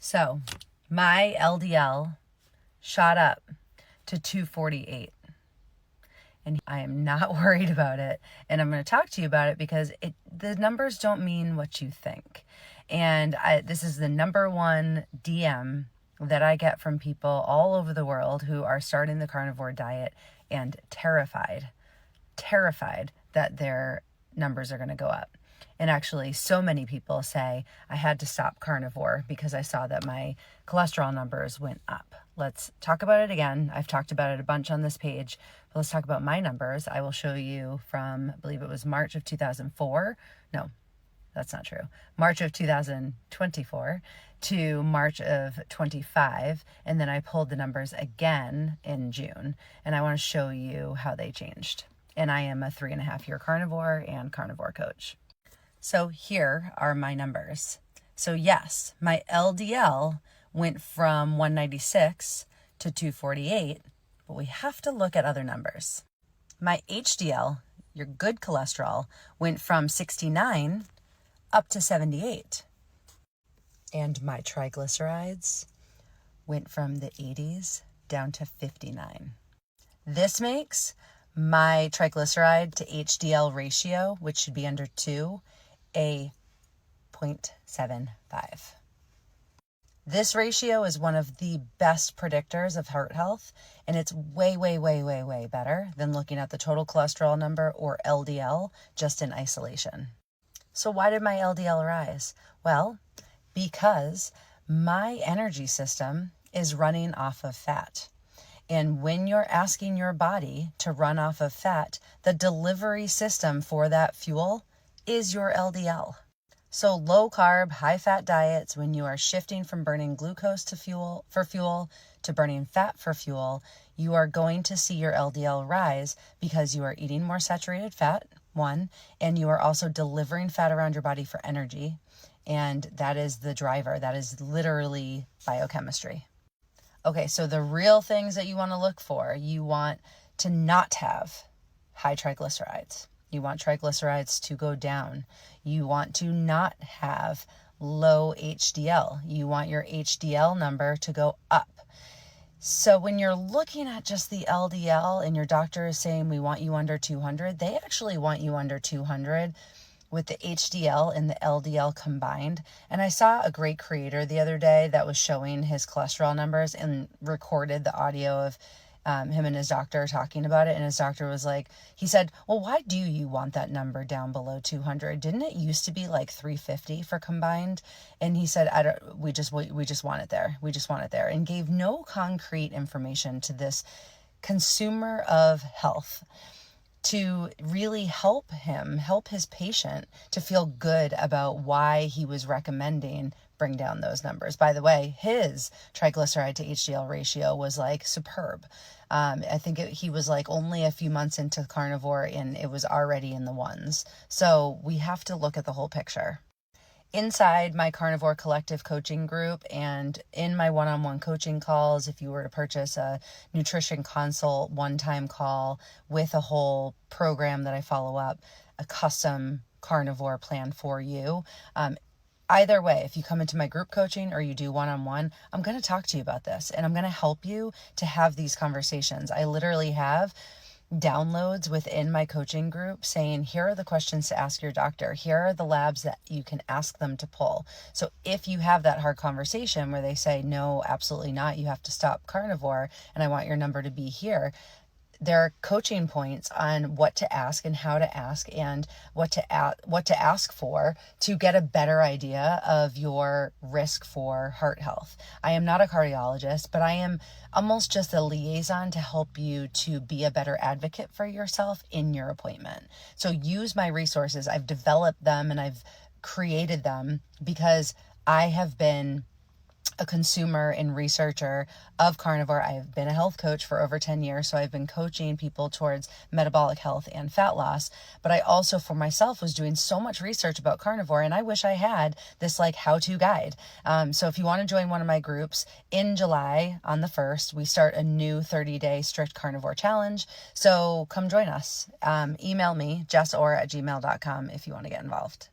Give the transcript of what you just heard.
So my LDL shot up to 248. And I am not worried about it. And I'm going to talk to you about it because the numbers don't mean what you think. And this is the number one DM that I get from people all over the world who are starting the carnivore diet and terrified that their numbers are going to go up. And actually, so many people say, I had to stop carnivore because I saw that my cholesterol numbers went up. Let's talk about it again. I've talked about it a bunch on this page, but let's talk about my numbers. I will show you from, I believe it was March of 2004. No, that's not true. March of 2024 to March of 25. And then I pulled the numbers again in June. And I want to show you how they changed. And I am a 3.5-year carnivore and carnivore coach. So here are my numbers. So yes, my LDL went from 196 to 248, but we have to look at other numbers. My HDL, your good cholesterol, went from 69 up to 78. And my triglycerides went from the 80s down to 59. This makes my triglyceride to HDL ratio, which should be under 2, a 0.75. This ratio is one of the best predictors of heart health, and it's way, way, way, way, way better than looking at the total cholesterol number or LDL just in isolation. So why did my LDL rise? Well, because my energy system is running off of fat. And when you're asking your body to run off of fat, the delivery system for that fuel is your LDL. So low carb, high fat diets, when you are shifting from burning glucose to fuel to burning fat for fuel, you are going to see your LDL rise because you are eating more saturated fat, one, and you are also delivering fat around your body for energy. And that is the driver. That is literally biochemistry. Okay, so the real things that you want to look for, you want to not have high triglycerides. You want triglycerides to go down. You want to not have low HDL. You want your HDL number to go up. So when you're looking at just the LDL and your doctor is saying we want you under 200, they actually want you under 200 with the HDL and the LDL combined. And I saw a great creator the other day that was showing his cholesterol numbers and recorded the audio of him and his doctor talking about it. And his doctor was like, he said, well, why do you want that number down below 200? Didn't it used to be like 350 for combined? And he said, we just want it there. We just want it there, and gave no concrete information to this consumer of health to really help his patient to feel good about why he was recommending bring down those numbers. By the way, his triglyceride to HDL ratio was like superb. I think he was like only a few months into carnivore and it was already in the ones. So we have to look at the whole picture. Inside my Carnivore Collective coaching group and in my one-on-one coaching calls, if you were to purchase a nutrition consult one-time call with a whole program that I follow up, a custom carnivore plan for you, either way, if you come into my group coaching or you do one-on-one, I'm going to talk to you about this and I'm going to help you to have these conversations. I literally have downloads within my coaching group saying, here are the questions to ask your doctor. Here are the labs that you can ask them to pull. So if you have that hard conversation where they say, no, absolutely not, you have to stop carnivore and I want your number to be here, there are coaching points on what to ask and how to ask and what to ask for to get a better idea of your risk for heart health. I am not a cardiologist, but I am almost just a liaison to help you to be a better advocate for yourself in your appointment. So use my resources. I've developed them and I've created them because I have been a consumer and researcher of carnivore. I've been a health coach for over 10 years, so I've been coaching people towards metabolic health and fat loss. But I also, for myself, was doing so much research about carnivore, and I wish I had this like how-to guide. So if you want to join one of my groups, in July on the 1st, we start a new 30-day strict carnivore challenge. So come join us. Email me, jessorr@gmail.com if you want to get involved.